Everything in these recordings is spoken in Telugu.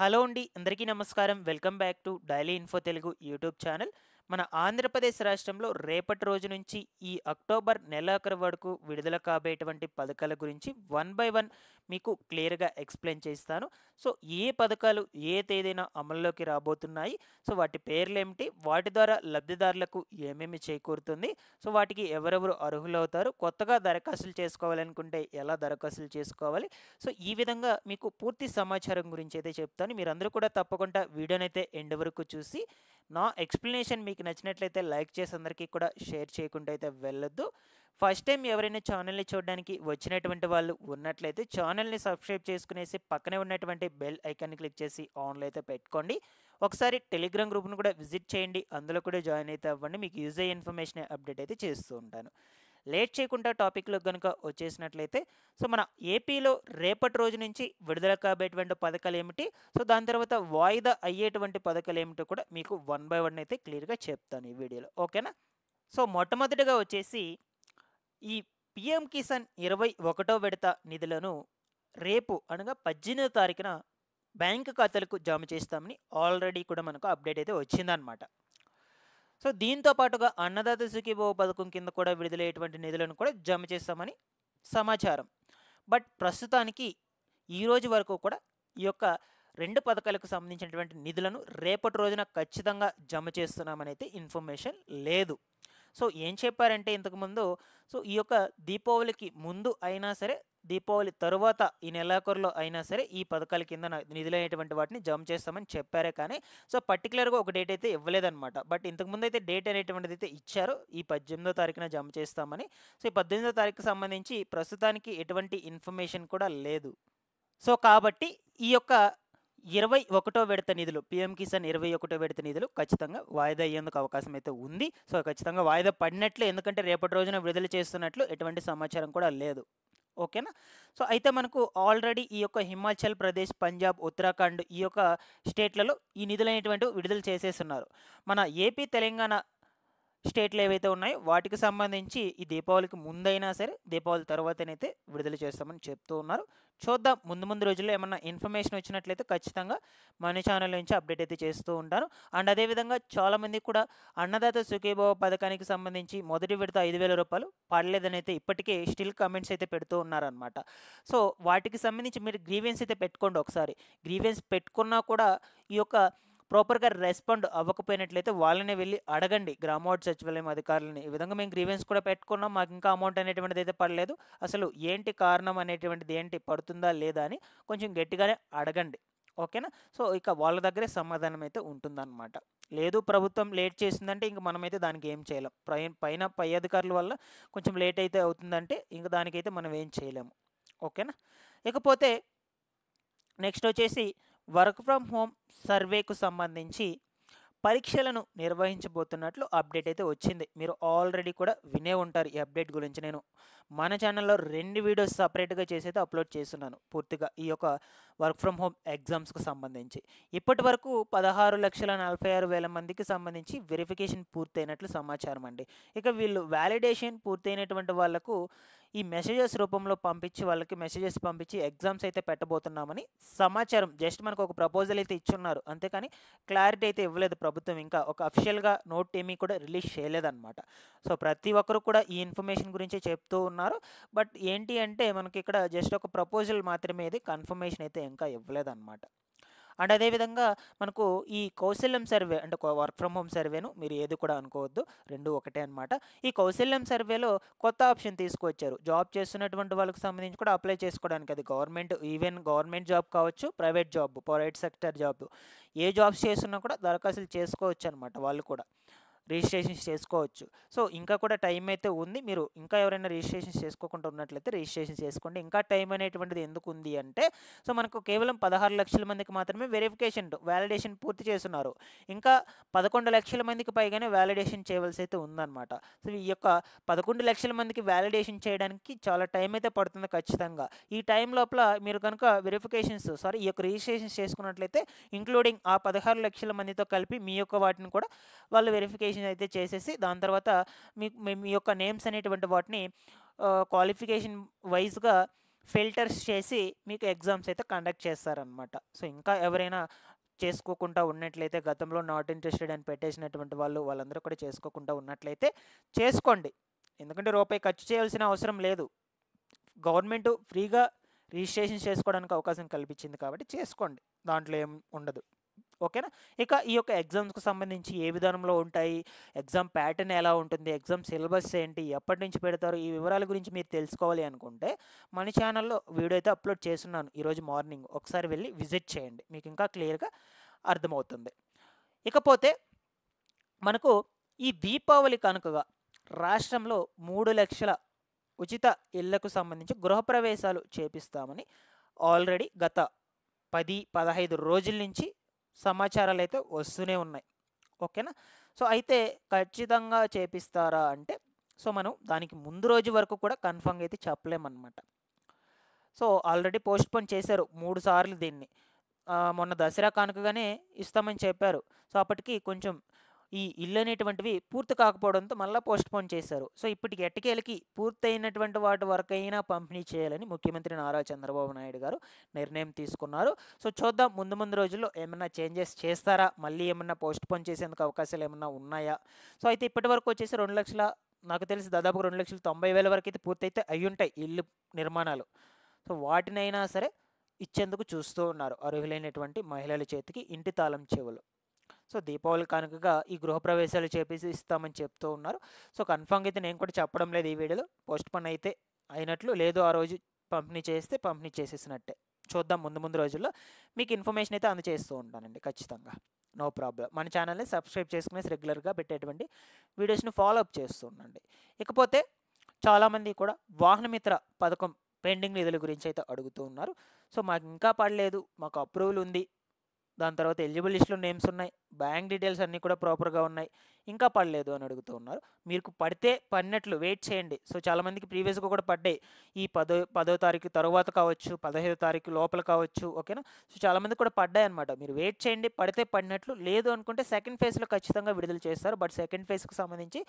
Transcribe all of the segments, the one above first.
హలో అండి. అందరికీ నమస్కారం. Welcome back to daily info Telugu YouTube channel. మన ఆంధ్రప్రదేశ్ రాష్ట్రంలో రేపటి రోజు నుంచి ఈ అక్టోబర్ నెలాఖరు వరకు విడుదల కాబోయేటువంటి పథకాల గురించి వన్ బై వన్ మీకు క్లియర్‌గా ఎక్స్‌ప్లెయిన్ చేస్తాను. సో, ఏ పథకాలు ఏ తేదీన అమల్లోకి రాబోతున్నాయి? సో, వాటి పేర్లేమిటి? వాటి ద్వారా లబ్ధిదారులకు ఏమేమి చేకూరుతుంది? సో, వాటికి ఎవరెవరు అర్హులవుతారు? కొత్తగా దరఖాస్తులు చేసుకోవాలనుకుంటే ఎలా దరఖాస్తులు చేసుకోవాలి? సో, ఈ విధంగా మీకు పూర్తి సమాచారం గురించి అయితే చెప్తాను. మీరందరూ కూడా తప్పకుండా వీడియోనైతే ఎండ్ వరకు చూసి, నా ఎక్స్‌ప్లనేషన్ మీకు నచ్చినట్లయితే లైక్ చేసి అందరికీ కూడా షేర్ చేయకుండా అయితే వెళ్ళొద్దు. ఫస్ట్ టైం ఎవరైనా ఛానల్‌ని చూడడానికి వచ్చినటువంటి వాళ్ళు ఉన్నట్లయితే ఛానల్‌ని సబ్స్క్రైబ్ చేసుకునేసి పక్కనే ఉన్నటువంటి బెల్ ఐకాన్‌ని క్లిక్ చేసి ఆన్‌లో అయితే పెట్టుకోండి. ఒకసారి టెలిగ్రామ్ గ్రూప్‌ని కూడా విజిట్ చేయండి. అందులో కూడా జాయిన్ అయితే అవ్వండి. మీకు యూజ్ అయ్యే ఇన్ఫర్మేషన్ అప్డేట్ అయితే చేస్తూ ఉంటాను. లేట్ చేయకుండా టాపిక్‌లోకి గనుక వచ్చేసినట్లయితే, సో, మన ఏపీలో రేపటి రోజు నుంచి విడుదల కాబోయేటువంటి పథకాలేమిటి? సో, దాని తర్వాత వాయిదా అయ్యేటువంటి పథకాలేమిటో కూడా మీకు వన్ బై వన్ అయితే క్లియర్‌గా చెప్తాను ఈ వీడియోలో. ఓకేనా? సో, మొట్టమొదటిగా వచ్చేసి ఈ పీఎం కిసాన్ 21వ విడత నిధులను రేపు అనగా 18వ తారీఖున బ్యాంక్ ఖాతాలకు జమ చేస్తామని ఆల్రెడీ కూడా మనకు అప్డేట్ అయితే వచ్చిందనమాట. సో, దీంతో పాటుగా అన్నదాత సుఖీభవ పథకం కింద కూడా విడుదలయ్యేటువంటి నిధులను కూడా జమ చేస్తామని సమాచారం. బట్ ప్రస్తుతానికి ఈ రోజు వరకు కూడా ఈ యొక్క 2 పథకాలకు సంబంధించినటువంటి నిధులను రేపటి రోజున ఖచ్చితంగా జమ చేస్తున్నామనైతే ఇన్ఫర్మేషన్ లేదు. సో, ఏం చెప్పారంటే ఇంతకుముందు, సో, ఈ యొక్క దీపావళికి ముందు అయినా సరే, దీపావళి తరువాత ఈ నెలాఖరులో అయినా సరే ఈ పథకాల కింద నిధులైనటువంటి వాటిని జమ చేస్తామని చెప్పారే కానీ, సో, పర్టిక్యులర్‌గా ఒక డేట్ అయితే ఇవ్వలేదనమాట. బట్ ఇంతకుముందైతే డేట్ అనేటువంటిది అయితే ఇచ్చారు. ఈ 18వ తారీఖున జమ చేస్తామని. సో, ఈ 18వ తారీఖుకి సంబంధించి ప్రస్తుతానికి ఎటువంటి ఇన్ఫర్మేషన్ కూడా లేదు. సో, కాబట్టి ఈ యొక్క 21వ విడత నిధులు, పీఎం కిసాన్ 21వ విడత నిధులు ఖచ్చితంగా వాయిదా అయ్యేందుకు అవకాశం అయితే ఉంది. సో, ఖచ్చితంగా వాయిదా పడినట్లే. ఎందుకంటే రేపటి రోజున విడుదల చేస్తున్నట్లు ఎటువంటి సమాచారం కూడా లేదు. ఓకేనా? సో, అయితే మనకు ఆల్రెడీ ఈ యొక్క హిమాచల్ ప్రదేశ్, పంజాబ్, ఉత్తరాఖండ్ ఈ యొక్క స్టేట్‌లలో ఈ నిధులనేటువంటివి విడుదల చేసేసున్నారు. మన ఏపీ, తెలంగాణ స్టేట్లు ఏవైతే ఉన్నాయో వాటికి సంబంధించి ఈ దీపావళికి ముందైనా సరే, దీపావళి తర్వాతనైతే విడుదల చేస్తామని చెప్తూ ఉన్నారు. చూద్దాం, ముందు ముందు రోజుల్లో ఏమన్నా ఇన్ఫర్మేషన్ వచ్చినట్లయితే ఖచ్చితంగా మన ఛానల్ నుంచి అప్డేట్ అయితే చేస్తూ ఉంటాను. అండ్ అదేవిధంగా చాలామంది కూడా అన్నదాత సుఖీభవ పథకానికి సంబంధించి మొదటి విడత 5,000 రూపాయలు పడలేదని అయితే ఇప్పటికే స్టిల్ కామెంట్స్ అయితే పెడుతూ ఉన్నారనమాట. సో, వాటికి సంబంధించి మీరు గ్రీవెన్స్ అయితే పెట్టుకోండి ఒకసారి. గ్రీవెన్స్ పెట్టుకున్నా కూడా ఈ యొక్క ప్రాపర్‌గా రెస్పాండ్ అవ్వకపోయినట్లయితే వాళ్ళనే వెళ్లి అడగండి, గ్రామ వార్డ్ సచివాలయం అధికారులని. ఈ విధంగా మేము గ్రీవెన్స్ కూడా పెట్టుకున్నాం. మాకు ఇంకా అమౌంట్ అనేటువంటిది అయితే పడలేదు. అసలు ఏంటి కారణం అనేటువంటిది ఏంటి, పడుతుందా లేదా అని కొంచెం గట్టిగానే అడగండి. ఓకేనా? సో, ఇక వాళ్ళ దగ్గరే సమాధానం అయితే ఉంటుందన్నమాట. లేదు ప్రభుత్వం లేట్ చేసిందంటే ఇంక మనమైతే దానికి ఏం చేయలేం. పై అధికారుల వల్ల కొంచెం లేట్ అయితే అవుతుందంటే ఇంక దానికైతే మనం ఏం చేయలేము. ఓకేనా? ఇకపోతే నెక్స్ట్ వచ్చేసి వర్క్ ఫ్రమ్ హోమ్ సర్వేకు సంబంధించి పరీక్షలను నిర్వహించబోతున్నట్లు అప్డేట్ అయితే వచ్చింది. మీరు ఆల్రెడీ కూడా వినే ఉంటారు ఈ అప్డేట్ గురించి. నేను మన ఛానల్లో 2 వీడియోస్ సపరేట్‌గా చేసి అయితే అప్లోడ్ చేస్తున్నాను పూర్తిగా ఈ యొక్క వర్క్ ఫ్రమ్ హోమ్ ఎగ్జామ్స్‌కి సంబంధించి. ఇప్పటి వరకు 16,46,000 మందికి సంబంధించి వెరిఫికేషన్ పూర్తయినట్లు సమాచారం అండి. ఇక వీళ్ళు వాలిడేషన్ పూర్తయినటువంటి వాళ్ళకు ఈ మెసేజెస్ రూపంలో పంపించి, వాళ్ళకి మెసేజెస్ పంపించి ఎగ్జామ్స్ అయితే పెట్టబోతున్నామని సమాచారం. జస్ట్ మనకు ఒక ప్రపోజల్ అయితే ఇచ్చున్నారు. అంతేకాని క్లారిటీ అయితే ఇవ్వలేదు ప్రభుత్వం. ఇంకా ఒక అఫీషియల్‌గా నోట్ ఏమీ కూడా రిలీజ్ చేయలేదన్నమాట. సో, ప్రతి ఒక్కరు కూడా ఈ ఇన్ఫర్మేషన్ గురించే చెప్తూ ఉన్నారు. బట్ ఏంటి అంటే మనకి ఇక్కడ జస్ట్ ఒక ప్రపోజల్ మాత్రమే, ఇది కన్ఫర్మేషన్ అయితే ఇంకా ఇవ్వలేదన్నమాట. అండ్ అదేవిధంగా మనకు ఈ కౌశల్యం సర్వే అంటే వర్క్ ఫ్రమ్ హోమ్ సర్వేను మీరు ఏది కూడా అనుకోవద్దు, 2 ఒకటే అనమాట. ఈ కౌశల్యం సర్వేలో కొత్త ఆప్షన్ తీసుకొచ్చారు. జాబ్ చేస్తున్నటువంటి వాళ్ళకి సంబంధించి కూడా అప్లై చేసుకోవడానికి. అది గవర్నమెంట్, ఈవెన్ గవర్నమెంట్ జాబ్ కావచ్చు, private job, private sector job, ఏ జాబ్స్ చేస్తున్నా కూడా దరఖాస్తులు చేసుకోవచ్చు అనమాట. వాళ్ళు కూడా రిజిస్ట్రేషన్స్ చేసుకోవచ్చు. సో, ఇంకా కూడా టైం అయితే ఉంది. మీరు ఇంకా ఎవరైనా రిజిస్ట్రేషన్స్ చేసుకోకుండా ఉన్నట్లయితే రిజిస్ట్రేషన్ చేసుకోండి. ఇంకా టైం అనేటువంటిది ఎందుకు ఉంది అంటే, సో, మనకు కేవలం 16,00,000 మందికి మాత్రమే వాలిడేషన్ పూర్తి చేస్తున్నారు. ఇంకా 11,00,000 మందికి పైగానే వాలిడేషన్ చేయవలసి అయితే ఉందన్నమాట. సో, ఈ యొక్క 11,00,000 మందికి వాలిడేషన్ చేయడానికి చాలా టైం అయితే పడుతుంది ఖచ్చితంగా. ఈ టైం లోపల మీరు కనుక ఈ యొక్క రిజిస్ట్రేషన్స్ చేసుకున్నట్లయితే ఇంక్లూడింగ్ ఆ 16,00,000 మందితో కలిపి మీ యొక్క వాటిని కూడా వాళ్ళు వెరిఫికేషన్ అయితే చేసేసి, దాని తర్వాత మీ మీ యొక్క నేమ్స్ అనేటువంటి వాటిని క్వాలిఫికేషన్ వైస్‌గా ఫిల్టర్స్ చేసి మీకు ఎగ్జామ్స్ అయితే కండక్ట్ చేస్తారనమాట. సో ఇంకా ఎవరైనా చేసుకోకుండా ఉన్నట్లయితే, గతంలో నాట్ ఇంట్రెస్టెడ్ అని పెట్టేసినటువంటి వాళ్ళందరూ కూడా చేసుకోకుండా ఉన్నట్లయితే చేసుకోండి. ఎందుకంటే రూపాయి ఖర్చు చేయాల్సిన అవసరం లేదు. గవర్నమెంట్ ఫ్రీగా రిజిస్ట్రేషన్ చేసుకోవడానికి అవకాశం కల్పించింది కాబట్టి చేసుకోండి, దాంట్లో ఏం ఉండదు. ఓకేనా. ఇక ఈ యొక్క ఎగ్జామ్స్కి సంబంధించి ఏ విధానంలో ఉంటాయి, ఎగ్జామ్ ప్యాటర్న్ ఎలా ఉంటుంది, ఎగ్జామ్ సిలబస్ ఏంటి, ఎప్పటి నుంచి పెడతారు, ఈ వివరాల గురించి మీరు తెలుసుకోవాలి అనుకుంటే మన ఛానల్లో వీడియో అయితే అప్లోడ్ చేస్తున్నాను ఈరోజు మార్నింగ్. ఒకసారి వెళ్ళి విజిట్ చేయండి, మీకు ఇంకా క్లియర్గా అర్థమవుతుంది. ఇకపోతే మనకు ఈ దీపావళి కనుకగా రాష్ట్రంలో 3 లక్షల ఉచిత ఇళ్లకు సంబంధించి గృహప్రవేశాలు చేపిస్తామని ఆల్రెడీ గత 10-15 రోజుల నుంచి సమాచారాలు అయితే వస్తూనే ఉన్నాయి. ఓకేనా. సో అయితే ఖచ్చితంగా చేపిస్తారా అంటే, సో మనం దానికి ముందు రోజు వరకు కూడా కన్ఫర్మ్గా అయితే చెప్పలేమన్నమాట. సో ఆల్రెడీ పోస్ట్పోన్ చేశారు 3 సార్లు దీన్ని. మొన్న దసరా కానుకగానే ఇస్తామని చెప్పారు. సో అప్పటికి కొంచెం ఈ ఇల్లు అనేటువంటివి పూర్తి కాకపోవడంతో మళ్ళీ పోస్ట్పోన్ చేశారు. సో ఇప్పటికి ఎట్టకేలకి పూర్తయినటువంటి వాటి వరకైనా పంపిణీ చేయాలని ముఖ్యమంత్రి నారా చంద్రబాబు నాయుడు గారు నిర్ణయం తీసుకున్నారు. సో చూద్దాం ముందు రోజుల్లో ఏమన్నా చేంజెస్ చేస్తారా, మళ్ళీ ఏమన్నా పోస్ట్పోన్ చేసేందుకు అవకాశాలు ఏమన్నా ఉన్నాయా. సో అయితే ఇప్పటి వరకు వచ్చేసి 2 లక్షల, నాకు తెలిసి దాదాపు 2,90,000 వరకు అయితే పూర్తయితే అయ్యుంటాయి ఇల్లు నిర్మాణాలు. సో వాటినైనా సరే ఇచ్చేందుకు చూస్తూ ఉన్నారు అర్హులైనటువంటి మహిళల చేతికి ఇంటి తాళం చెవులు. సో దీపావళి కానుకగా ఈ గృహప్రవేశాలు చేపేసి ఇస్తామని చెప్తూ ఉన్నారు. సో కన్ఫామ్గా అయితే నేను కూడా చెప్పడం లేదు ఈ వీడియోలో, పోస్ట్పోన్ అయితే అయినట్లు, లేదు ఆ రోజు పంపిణీ చేస్తే పంపిణీ చేసేసినట్టే. చూద్దాం ముందు రోజుల్లో మీకు ఇన్ఫర్మేషన్ అయితే అందజేస్తూ ఉంటానండి ఖచ్చితంగా, నో ప్రాబ్లం. మన ఛానల్ని సబ్స్క్రైబ్ చేసుకునేసి రెగ్యులర్గా పెట్టేటువంటి వీడియోస్ని ఫాలో అప్ చేస్తూ ఉండండి. ఇకపోతే చాలామంది కూడా వాహనమిత్ర పథకం పెండింగ్ నిధుల గురించి అయితే అడుగుతూ ఉన్నారు. సో మాకు ఇంకా పడలేదు, మాకు అప్రూవల్ ఉంది, దాని తర్వాత ఎలిజిబుల్ లిస్టులో నేమ్స్ ఉన్నాయి, బ్యాంక్ డీటెయిల్స్ అన్నీ కూడా ప్రాపర్గా ఉన్నాయి, ఇంకా పడలేదు అని అడుగుతూ ఉన్నారు. మీకు పడినట్లు వెయిట్ చేయండి. సో చాలామందికి ప్రీవియస్గా కూడా పడ్డాయి, ఈ 10వ తారీఖు తర్వాత కావచ్చు, 15వ తారీఖు లోపల కావచ్చు. ఓకేనా. సో చాలామంది కూడా పడ్డాయి అనమాట. మీరు వెయిట్ చేయండి, పడినట్లు, లేదు అనుకుంటే సెకండ్ ఫేజ్లో ఖచ్చితంగా విడుదల చేస్తారు. బట్ సెకండ్ ఫేజ్కి సంబంధించి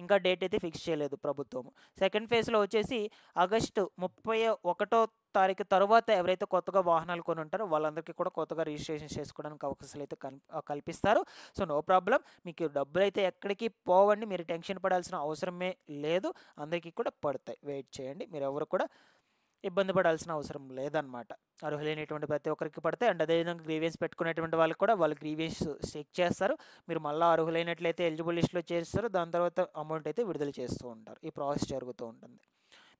ఇంకా డేట్ అయితే ఫిక్స్ చేయలేదు ప్రభుత్వం. సెకండ్ ఫేజ్లో వచ్చేసి ఆగస్టు 31వ తారీఖు తర్వాత ఎవరైతే కొత్తగా వాహనాలు కొని ఉంటారో వాళ్ళందరికీ కూడా కొత్తగా రిజిస్ట్రేషన్ చేసుకోవడానికి అవకాశాలు అయితే కల్పిస్తారు. సో నో ప్రాబ్లం, మీకు డబ్బులు అయితే ఎక్కడికి పోవండి, మీరు టెన్షన్ పడాల్సిన అవసరమే లేదు, అందరికీ కూడా పడతాయి. వెయిట్ చేయండి, మీరు ఎవరు కూడా ఇబ్బంది పడాల్సిన అవసరం లేదనమాట. అర్హులైనటువంటి ప్రతి ఒక్కరికి పడతాయి. అండ్ అదేవిధంగా గ్రీవెన్స్ పెట్టుకునేటువంటి వాళ్ళకి కూడా వాళ్ళు గ్రీవెన్స్ చెక్ చేస్తారు. మీరు మళ్ళీ అర్హులైనట్లయితే ఎలిజిబుల్ లిస్ట్లో చేస్తారు, దాని తర్వాత అమౌంట్ అయితే విడుదల చేస్తూ ఉంటారు. ఈ ప్రాసెస్ జరుగుతూ ఉంటుంది.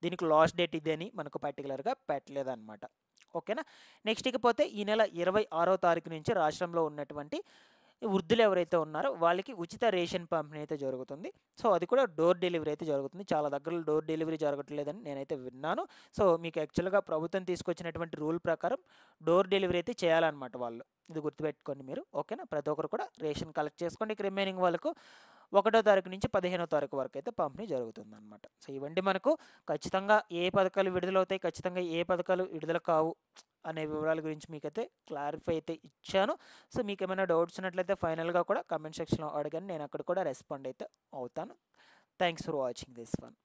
దీనికి లాస్ట్ డేట్ ఇది అని మనకు పర్టికులర్గా పెట్టలేదన్నమాట. ఓకేనా. నెక్స్ట్ ఇకపోతే ఈ నెల 26వ తారీఖు నుంచి రాష్ట్రంలో ఉన్నటువంటి వృద్ధులు ఎవరైతే ఉన్నారో వాళ్ళకి ఉచిత రేషన్ పంపిణీ అయితే జరుగుతుంది. సో అది కూడా డోర్ డెలివరీ అయితే జరుగుతుంది. చాలా దగ్గరలో డోర్ డెలివరీ జరగట్లేదని నేనైతే విన్నాను. సో మీకు యాక్చువల్గా ప్రభుత్వం తీసుకొచ్చినటువంటి రూల్ ప్రకారం డోర్ డెలివరీ అయితే చేయాలన్నమాట వాళ్ళు. ఇది గుర్తుపెట్టుకోండి మీరు. ఓకేనా. ప్రతి ఒక్కరు కూడా రేషన్ కలెక్ట్ చేసుకోండి. రిమైనింగ్ వాళ్ళకు 1వ తారీఖు నుంచి 15వ తారీఖు వరకు అయితే పంపిణీ జరుగుతుంది అనమాట. సో ఇవన్నీ మనకు ఖచ్చితంగా ఏ పథకాలు విడుదలవుతాయి, ఖచ్చితంగా ఏ పథకాలు విడుదల కావు అనే వివరాల గురించి మీకైతే క్లారిఫై అయితే ఇచ్చాను. సో మీకు ఏమైనా డౌట్స్ ఉన్నట్లయితే ఫైనల్గా కూడా కమెంట్ సెక్షన్లో అడగండి, నేను అక్కడ కూడా రెస్పాండ్ అయితే అవుతాను. Thanks for watching this one.